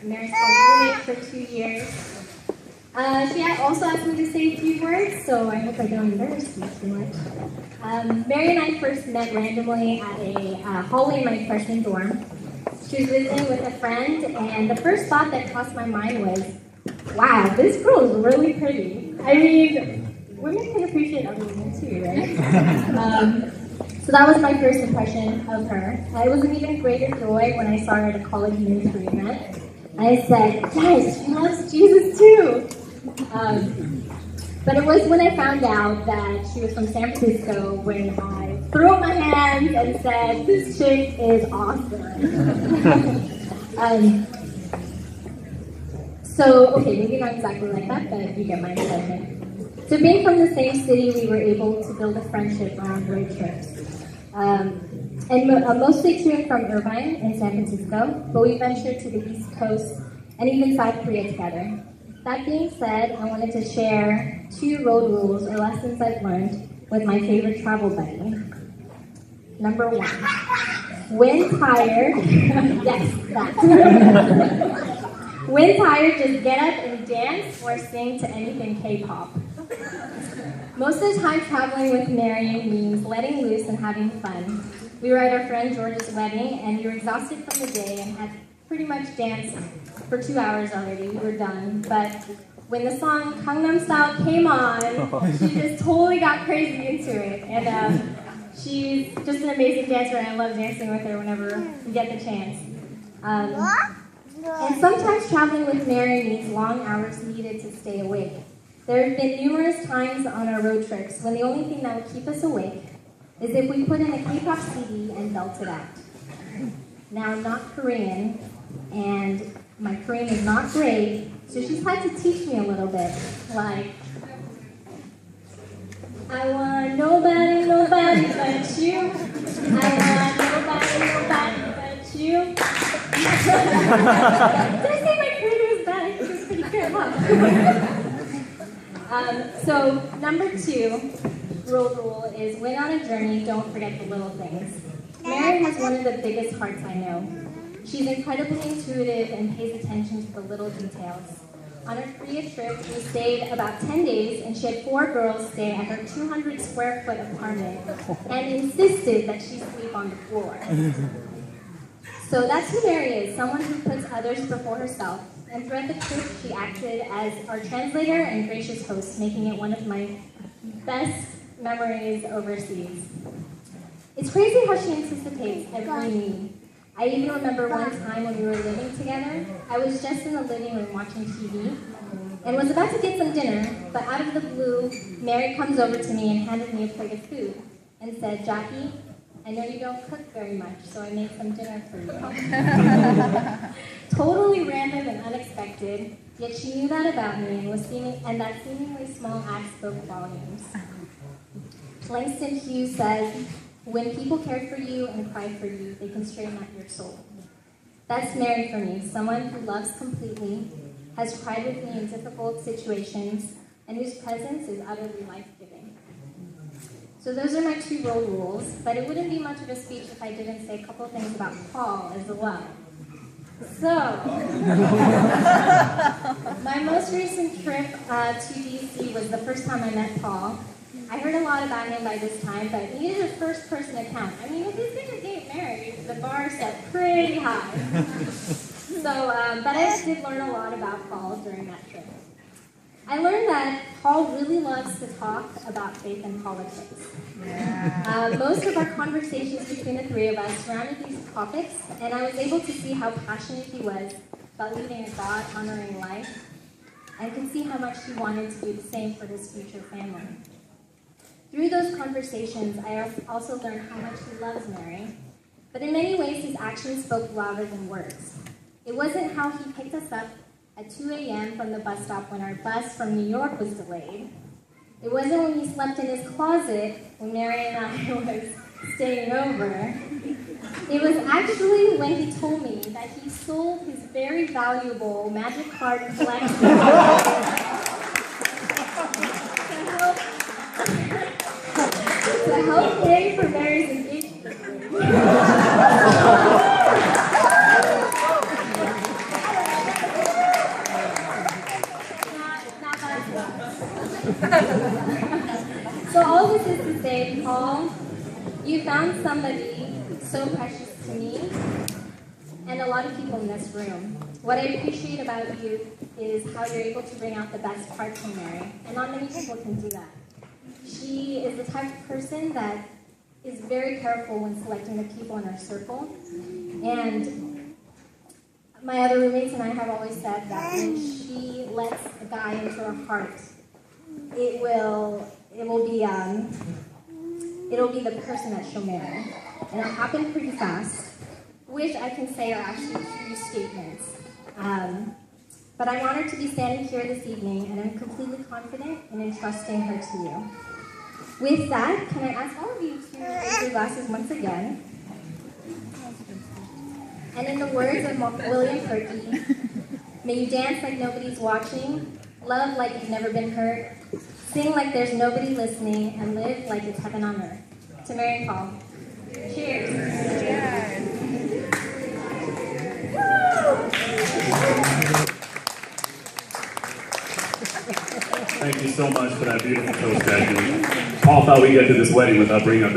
Mary's roommate for 2 years. She also asked me to say a few words, so I hope I don't embarrass you too much. Mary and I first met randomly at a hallway in my freshman dorm. She was visiting with a friend, and the first thought that crossed my mind was, wow, this girl is really pretty. I mean, women can appreciate other women too, right? So that was my first impression of her. It was an even greater joy when I saw her at a college ministry event. I said, yes, she loves Jesus too. But it was when I found out that she was from San Francisco when I threw up my hands and said, this chick is awesome. Okay, maybe not exactly like that, but you get my impression. So being from the same city, we were able to build a friendship around road trips. Mostly to and from Irvine in San Francisco, but we ventured to the East Coast and even South Korea together. That being said, I wanted to share 2 road rules or lessons I've learned with my favorite travel buddy. Number 1, when tired, yes, that. When tired, just get up and dance or sing to anything K-pop. Most of the time, traveling with Mary means letting loose and having fun. We were at our friend George's wedding, and we were exhausted from the day and had pretty much danced for 2 hours already. We were done. But when the song Gangnam Style came on, she just totally got crazy into it. And she's just an amazing dancer, and I love dancing with her whenever we get the chance. And sometimes traveling with Mary means long hours needed to stay awake. There have been numerous times on our road trips when the only thing that would keep us awake is if we put in a K-pop CD and belt it out. Now, I'm not Korean, and my Korean is not great, so she's had to teach me a little bit, like, I want nobody, nobody but you. I want nobody, nobody but you. Did I say my Korean was bad? I think it was pretty good, huh? So, number 2 road rule is when on a journey, don't forget the little things. Mary has one of the biggest hearts I know. She's incredibly intuitive and pays attention to the little details. On our Korea trip, we stayed about 10 days, and she had 4 girls stay at her 200 square foot apartment and insisted that she sleep on the floor. So that's who Mary is, someone who puts others before herself. And throughout the trip, she acted as our translator and gracious host, making it one of my best memories overseas. It's crazy how she anticipates every need. I even remember one time when we were living together, I was just in the living room watching TV and was about to get some dinner, but out of the blue, Mary comes over to me and handed me a plate of food and said, Jackie, I know you don't cook very much, so I made some dinner for you. Totally random and unexpected, yet she knew that about me and that seemingly small act spoke volumes. Langston Hughes says, when people care for you and cry for you, they can straighten out your soul. That's Mary for me, someone who loves completely, has cried with me in difficult situations, and whose presence is utterly life-giving. So those are my 2 road rules, but it wouldn't be much of a speech if I didn't say a couple things about Paul as well. So, my most recent trip to DC was the first time I met Paul. I heard a lot about him by this time, but he is a first-person account. I mean, if he's going to date Mary, the bar is set pretty high. But I did learn a lot about Paul during that trip. I learned that Paul really loves to talk about faith and politics. Yeah. Most of our conversations between the 3 of us surrounded these topics, and I was able to see how passionate he was about leading a God-honoring life, and could see how much he wanted to do the same for his future family. Through those conversations, I also learned how much he loves Mary, but in many ways his actions spoke louder than words. It wasn't how he picked us up at 2 a.m. from the bus stop when our bus from New York was delayed. It wasn't when he slept in his closet when Mary and I was staying over. It was actually when he told me that he sold his very valuable Magic card collection to help pay for Mary's engagement. So all of this is to say, Paul, you found somebody so precious to me and a lot of people in this room. What I appreciate about you is how you're able to bring out the best parts in Mary, and not many people can do that. She is the type of person that is very careful when selecting the people in her circle, and my other roommates and I have always said that when she lets a guy into her heart, it'll be the person that she'll marry. And it happened pretty fast, which I can say are actually true statements. But I'm honored to be standing here this evening, and I'm completely confident in entrusting her to you. With that, can I ask all of you to raise your glasses once again? And in the words of William Perky, may you dance like nobody's watching, love like you've never been hurt, sing like there's nobody listening, and live like it's heaven on earth. To Mary and Paul. Cheers. Thank you so much for that beautiful toast, Jackie. Paul thought we'd get to this wedding without bringing up